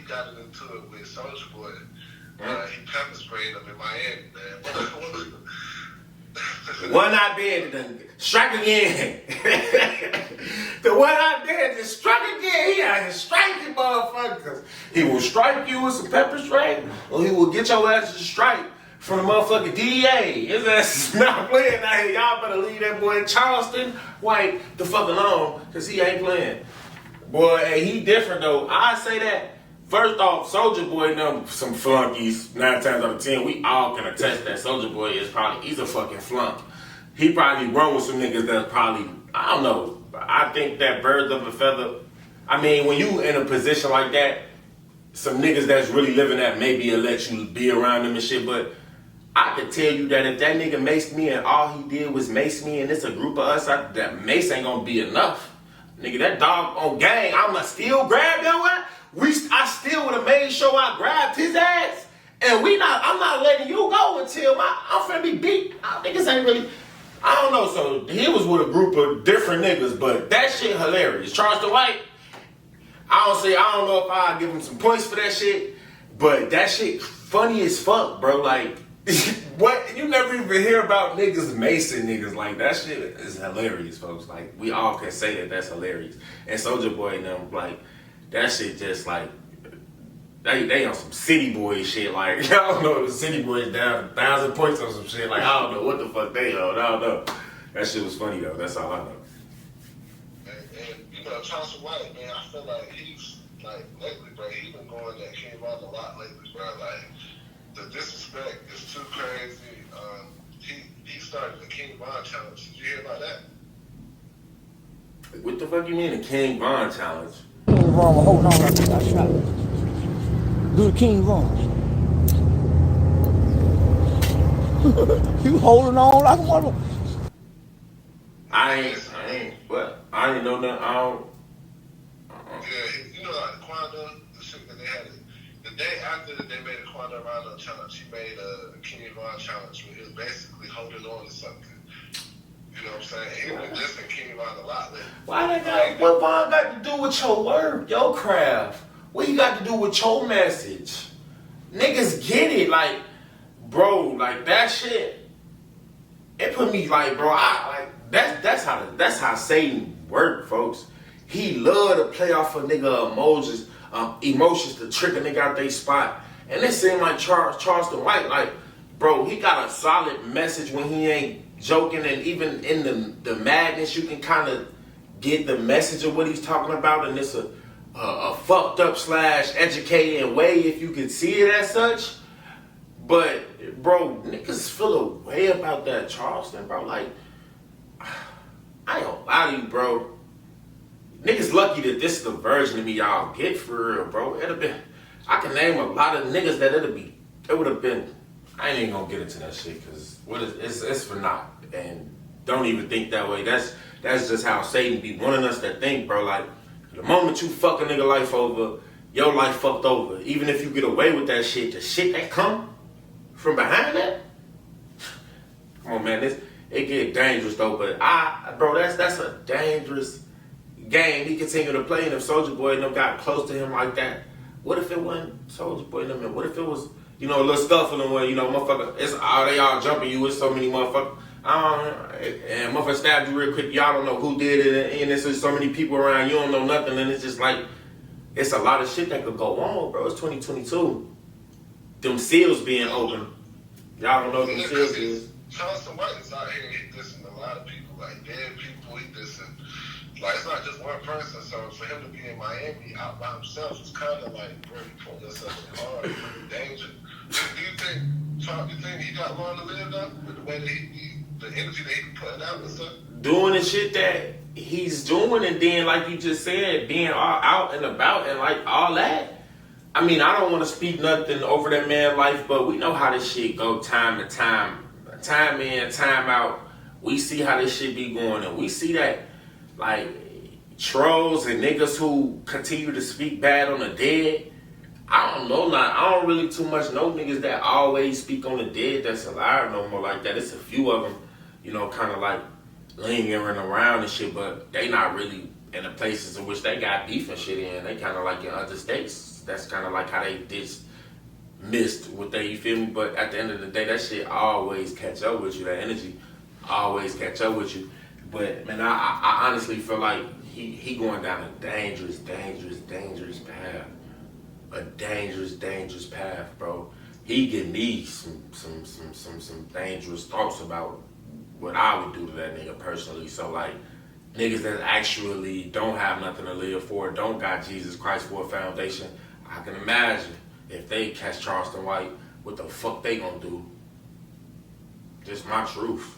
got it into it with Soulja Boy. He pepper sprayed him in Miami, man. One out there done strike again. The one out there just struck again. He had to strike you motherfuckers. He will strike you with some pepper spray, or he will get your ass to strike from the motherfucking DEA. His ass is not playing out here. Y'all better leave that boy in Charleston White the fuck alone, because he ain't playing. Boy, hey, he different though. I say that. First off, Soulja Boy know some flunkies. 9 times out of 10, we all can attest that Soulja Boy he's a fucking flunk. He probably run with some niggas that probably, I don't know. I think that birds of a feather. I mean, when you in a position like that, some niggas that's really living that maybe will let you be around them and shit, but I could tell you that if that nigga maced me and all he did was mace me and it's a group of us, that mace ain't gonna be enough. Nigga, that dog on gang, I'ma still grab that one. I still would have made sure I grabbed his ass, and I'm not letting you go until I'm finna be beat. Niggas ain't really, I don't know. So he was with a group of different niggas, but that shit hilarious. Charleston White, I don't know if I'll give him some points for that shit, but that shit funny as fuck, bro. Like, what? You never even hear about niggas macing niggas. Like, that shit is hilarious, folks. Like, we all can say that that's hilarious. And Soulja Boy and them, like, that shit just like, they on some city boy shit. Like, I don't know, the city boys down 1,000 points on some shit. Like, I don't know what the fuck they on. I don't know. That shit was funny though. That's all I know. And you know, Charleston White, man, I feel like he's like lately, bro. He been going that King Von a lot lately, bro. Like, the disrespect is too crazy. He started the King Von challenge. Did you hear about that? What the fuck you mean the King Von challenge? King Von was holding on like he got shot. Do the King Von. He was holding on like a mother. I ain't know nothing. I don't. Yeah, you know, like Quanda, the shit that they had. The day after that they made a Quanda Rondo challenge, he made a King Von challenge where he was basically holding on to something. You know what I'm saying? He been dissing King Von a lot lately. Why that got, what Von got to do with your work, your craft? What you got to do with your message? Niggas get it, like, bro, like that shit. It put me like, bro, that's how Satan work, folks. He love to play off a nigga emotions to trick a nigga out they spot. And it seemed like Charleston White, like, bro, he got a solid message when he ain't joking, and even in the madness, you can kind of get the message of what he's talking about, and it's a fucked up / educated way if you can see it as such. But, bro, niggas feel a way about that Charleston, bro. Like, I ain't gonna lie to you, bro. Niggas lucky that this is the version of me y'all get for real, bro. I can name a lot of niggas that it would have been. I ain't even gonna get into that shit, because it's for naught. And don't even think that way. That's just how Satan be wanting us to think, bro. Like, the moment you fuck a nigga life over, your life fucked over. Even if you get away with that shit, the shit that come from behind that, come on, man, it get dangerous though. But bro, that's a dangerous game he continued to play. And if Soulja Boy and them got close to him like that, what if it wasn't Soulja Boy and them? And what if it was, you know, a little scuffling where, you know, motherfucker, they all jumping you with so many motherfuckers. And motherfucker stabbed you real quick. Y'all don't know who did it, and there's so many people around. You don't know nothing, and it's just like, it's a lot of shit that could go on, bro. It's 2022. Them seals being open. Y'all don't know what them seals is. Charleston White is out here. He dissing a lot of people, like dead people. He dissing. Like, it's not just one person. So for him to be in Miami out by himself, it's kind of like, bro, you put yourself in hard, in danger. Do you think he got long to live though, with the way that the energy that he putting out and stuff? Doing the shit that he's doing, and then, like you just said, being all out and about and like all that. I mean, I don't want to speak nothing over that man's life, but we know how this shit go time to time. Time in, time out. We see how this shit be going, and we see that, like, trolls and niggas who continue to speak bad on the dead. I don't know, I don't really too much know niggas that always speak on the dead that's alive no more like that. It's a few of them, you know, kind of like lingering around and shit, but they not really in the places in which they got beef and shit in. They kind of like in other states. that's kind of like how they missed what they, you feel me? But at the end of the day, that shit always catch up with you. That energy always catch up with you. But man, I honestly feel like he going down a dangerous path. A dangerous path, bro. He give me some dangerous thoughts about what I would do to that nigga personally. So like niggas that actually don't have nothing to live for, don't got Jesus Christ for a foundation, I can imagine if they catch Charleston White, what the fuck they gonna do? Just my truth.